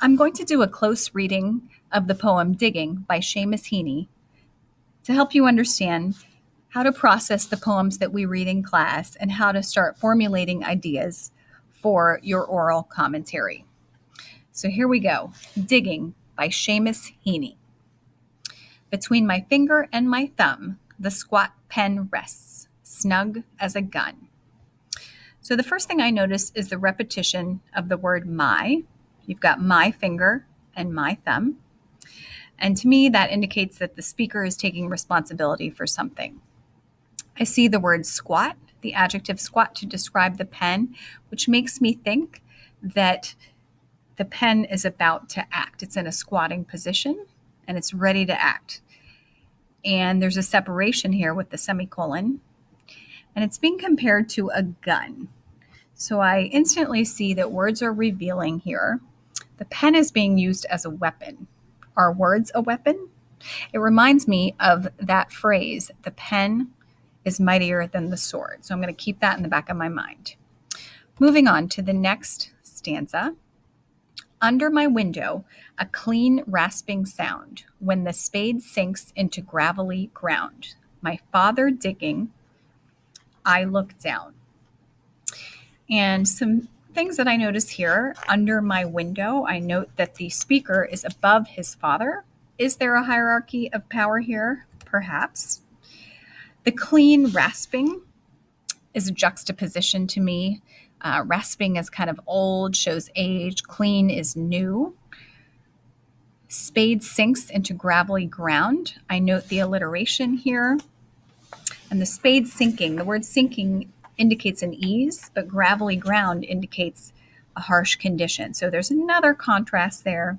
I'm going to do a close reading of the poem Digging by Seamus Heaney to help you understand how to process the poems that we read in class and how to start formulating ideas for your oral commentary. So here we go. Digging by Seamus Heaney. Between my finger and my thumb, the squat pen rests, snug as a gun. So the first thing I notice is the repetition of the word my. You've got my finger and my thumb. And to me, that indicates that the speaker is taking responsibility for something. I see the word squat, the adjective squat, to describe the pen, which makes me think that the pen is about to act. It's in a squatting position and it's ready to act. And there's a separation here with the semicolon, and it's being compared to a gun. So I instantly see that words are revealing here. The pen is being used as a weapon. Are words a weapon? It reminds me of that phrase, the pen is mightier than the sword. So I'm going to keep that in the back of my mind. Moving on to the next stanza. Under my window, a clean rasping sound when the spade sinks into gravelly ground. My father digging, I look down. And some things that I notice here under my window, I note that the speaker is above his father. Is there a hierarchy of power here? Perhaps. The clean rasping is a juxtaposition to me. Rasping is kind of old, shows age. Clean is new. Spade sinks into gravelly ground. I note the alliteration here. And the spade sinking, the word sinking indicates an ease, but gravelly ground indicates a harsh condition. So there's another contrast there.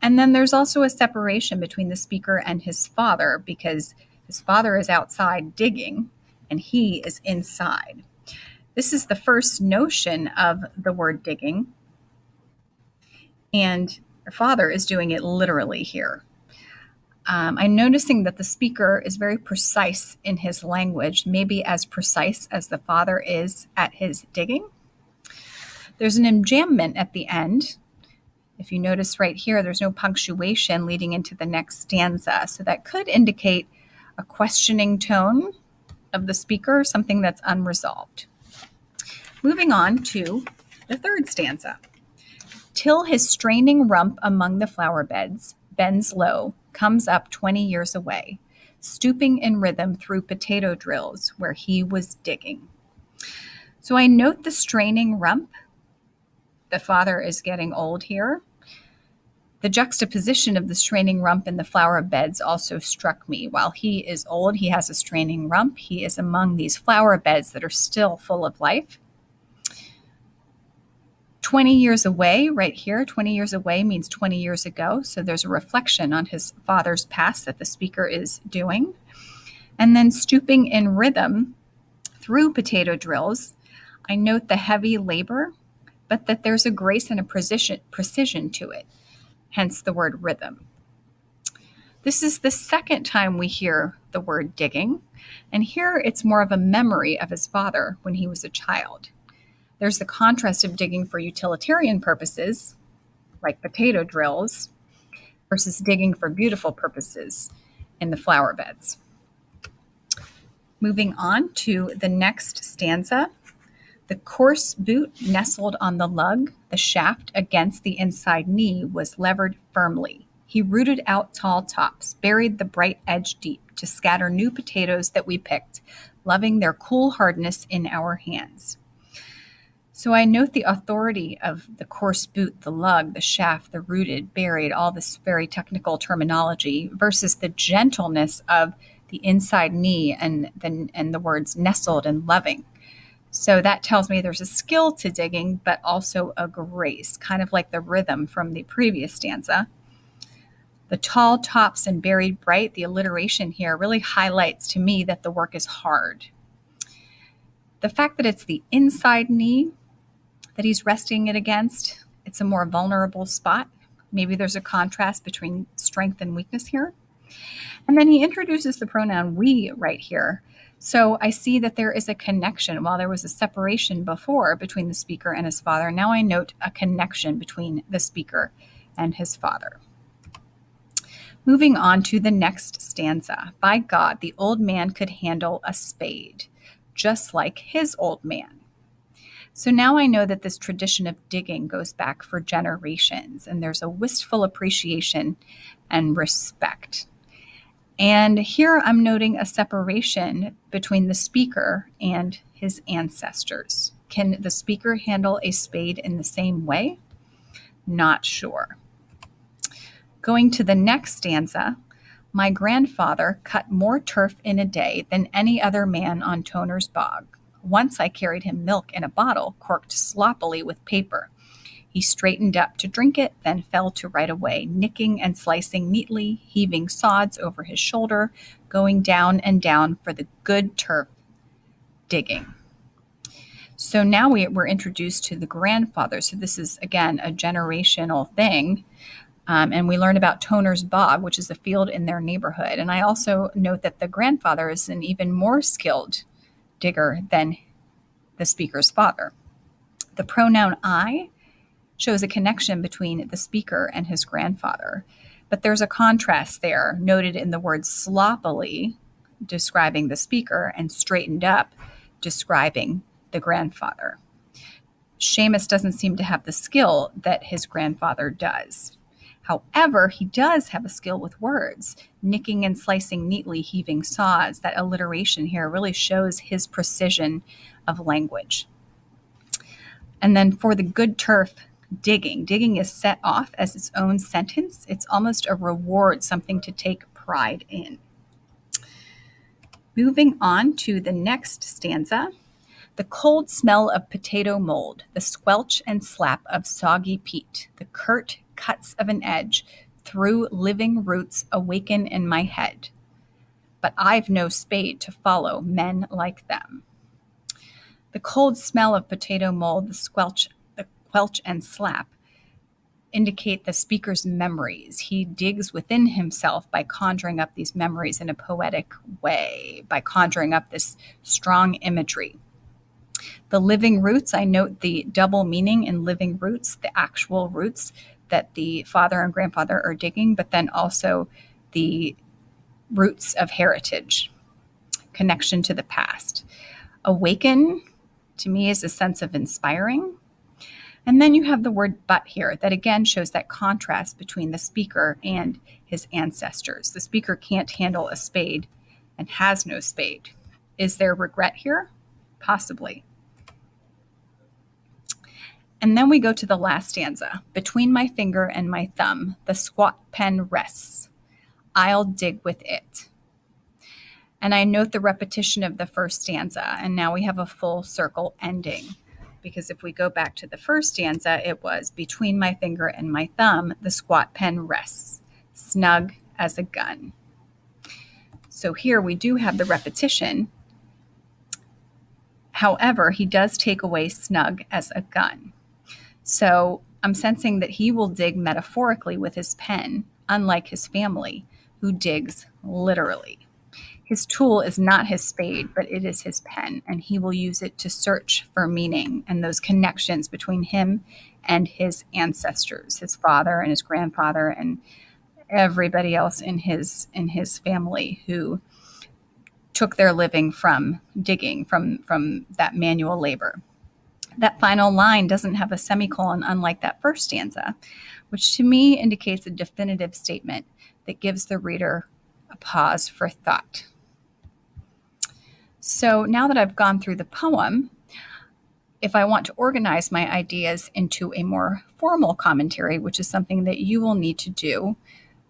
And then there's also a separation between the speaker and his father, because his father is outside digging and he is inside. This is the first notion of the word digging, and your father is doing it literally here. I'm noticing that the speaker is very precise in his language, maybe as precise as the father is at his digging. There's an enjambment at the end. If you notice right here, there's no punctuation leading into the next stanza. So that could indicate a questioning tone of the speaker, something that's unresolved. Moving on to the third stanza. Till his straining rump among the flower beds bends low, comes up 20 years away, stooping in rhythm through potato drills where he was digging. So I note the straining rump. The father is getting old here. The juxtaposition of the straining rump and the flower beds also struck me. While he is old, he has a straining rump. He is among these flower beds that are still full of life. 20 years away, right here, 20 years away means 20 years ago. So there's a reflection on his father's past that the speaker is doing. And then stooping in rhythm through potato drills, I note the heavy labor, but that there's a grace and a precision to it, hence the word rhythm. This is the second time we hear the word digging, and here it's more of a memory of his father when he was a child. There's the contrast of digging for utilitarian purposes, like potato drills, versus digging for beautiful purposes in the flower beds. Moving on to the next stanza. The coarse boot nestled on the lug, the shaft against the inside knee was levered firmly. He rooted out tall tops, buried the bright edge deep to scatter new potatoes that we picked, loving their cool hardness in our hands. So I note the authority of the coarse boot, the lug, the shaft, the rooted, buried, all this very technical terminology versus the gentleness of the inside knee and the words nestled and loving. So that tells me there's a skill to digging, but also a grace, kind of like the rhythm from the previous stanza. The tall tops and buried bright, the alliteration here really highlights to me that the work is hard. The fact that it's the inside knee that he's resting it against, it's a more vulnerable spot. Maybe there's a contrast between strength and weakness here. And then he introduces the pronoun we right here. So I see that there is a connection. While there was a separation before between the speaker and his father, now I note a connection between the speaker and his father. Moving on to the next stanza. By God, the old man could handle a spade, just like his old man. So now I know that this tradition of digging goes back for generations, and there's a wistful appreciation and respect. And here I'm noting a separation between the speaker and his ancestors. Can the speaker handle a spade in the same way? Not sure. Going to the next stanza, my grandfather cut more turf in a day than any other man on Toner's bog. Once I carried him milk in a bottle corked sloppily with paper. He straightened up to drink it, then fell to right away, nicking and slicing neatly, heaving sods over his shoulder, going down and down for the good turf, digging. So now we're introduced to the grandfather. So this is, again, a generational thing. And we learn about Toner's Bog, which is a field in their neighborhood. And I also note that the grandfather is an even more skilled digger than the speaker's father. The pronoun I shows a connection between the speaker and his grandfather. But there's a contrast there noted in the word sloppily, describing the speaker, and straightened up, describing the grandfather. Seamus doesn't seem to have the skill that his grandfather does. However, he does have a skill with words, nicking and slicing neatly, heaving saws. That alliteration here really shows his precision of language. And then for the good turf, digging. Digging is set off as its own sentence. It's almost a reward, something to take pride in. Moving on to the next stanza. The cold smell of potato mold, the squelch and slap of soggy peat, the curt cuts of an edge through living roots awaken in my head. But I've no spade to follow men like them. The cold smell of potato mold, the squelch and slap indicate the speaker's memories. He digs within himself by conjuring up these memories in a poetic way, by conjuring up this strong imagery. The living roots, I note the double meaning in living roots, the actual roots that the father and grandfather are digging, but then also the roots of heritage, connection to the past. Awaken, to me, is a sense of inspiring. And then you have the word but here that again shows that contrast between the speaker and his ancestors. The speaker can't handle a spade and has no spade. Is there regret here? Possibly. And then we go to the last stanza. Between my finger and my thumb, the squat pen rests. I'll dig with it. And I note the repetition of the first stanza, and now we have a full circle ending. Because if we go back to the first stanza, it was between my finger and my thumb, the squat pen rests, snug as a gun. So here we do have the repetition. However, he does take away snug as a gun. So I'm sensing that he will dig metaphorically with his pen, unlike his family, who digs literally. His tool is not his spade, but it is his pen, and he will use it to search for meaning and those connections between him and his ancestors, his father and his grandfather and everybody else in his family who took their living from digging, from that manual labor. That final line doesn't have a semicolon, unlike that first stanza, which to me indicates a definitive statement that gives the reader a pause for thought. So now that I've gone through the poem, if I want to organize my ideas into a more formal commentary, which is something that you will need to do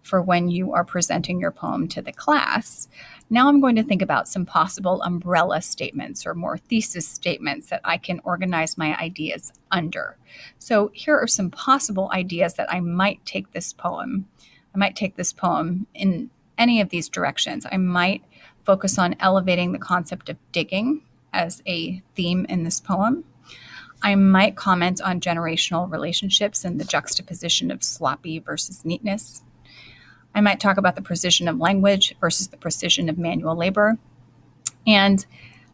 for when you are presenting your poem to the class, now I'm going to think about some possible umbrella statements or more thesis statements that I can organize my ideas under. So here are some possible ideas that I might take this poem. I might take this poem in any of these directions. I might focus on elevating the concept of digging as a theme in this poem. I might comment on generational relationships and the juxtaposition of sloppy versus neatness. I might talk about the precision of language versus the precision of manual labor. And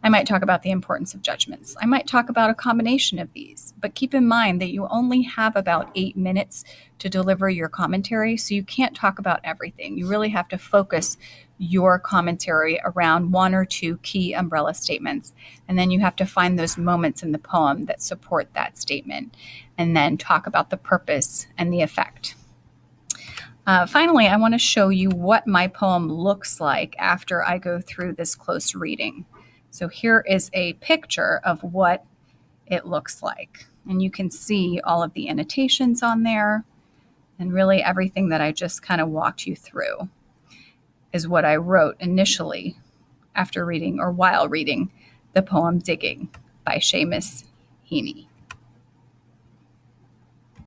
I might talk about the importance of judgments. I might talk about a combination of these, but keep in mind that you only have about 8 minutes to deliver your commentary, so you can't talk about everything. You really have to focus your commentary around one or two key umbrella statements, and then you have to find those moments in the poem that support that statement, and then talk about the purpose and the effect. Finally, I want to show you what my poem looks like after I go through this close reading. So here is a picture of what it looks like. And you can see all of the annotations on there, and really everything that I just kind of walked you through is what I wrote initially after reading or while reading the poem Digging by Seamus Heaney.